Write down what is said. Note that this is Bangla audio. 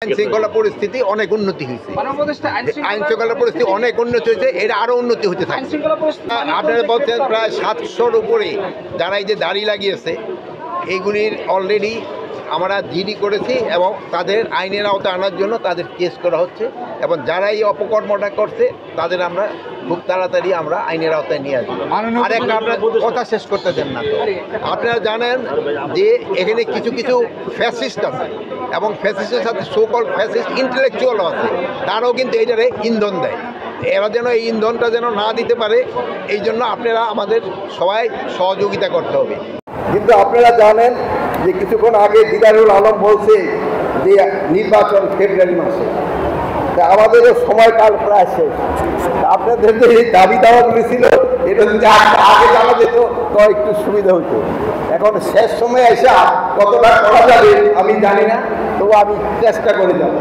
আইন শৃঙ্খলা পরিস্থিতি অনেক উন্নতি হয়েছে, আইন শৃঙ্খলা পরিস্থিতি অনেক উন্নতি হয়েছে, এটা আরো উন্নতি হতে থাকে। আপনারা বলছেন প্রায় 700-র উপরে যারা এই যে দাড়ি লাগিয়েছে এইগুলির অলরেডি আমরা জিডি করেছি এবং তাদের আইনের আওতায় আনার জন্য তাদের কেস করা হচ্ছে এবং যারা এই অপকর্মটা করছে তাদের আমরা খুব তাড়াতাড়ি আমরা আইনের আওতায় নিয়ে আসবো। আর একটা আপনার কথা শেষ করতে দেন না তো, আপনারা জানেন যে এখানে কিছু কিছু ফ্যাসিস্ট আছে এবং ফ্যাসিস্টের সাথে সোকল ফ্যাসিস্ট ইন্টেলেকচুয়ালও আছে, তারাও কিন্তু এইটারে ইন্ধন দেয়। এরা যেন এই ইন্ধনটা যেন না দিতে পারে এই জন্য আপনারা আমাদের সবাই সহযোগিতা করতে হবে। কিন্তু আপনারা জানেন যে কিছুক্ষণ আগে দিদারুল আলম বলছে যে নির্বাচন ফেব্রুয়ারি মাসে, তা আমাদেরও সময়কাল প্রায় শেষ। আপনাদের যে এই দাবি দাওয়াগুলি ছিল এটা যদি আগে জানা যেত তো একটু সুবিধা হতো। এখন শেষ সময় এসে কতটা করা যাবে আমি জানি না, তবু আমি চেষ্টা করে যাব।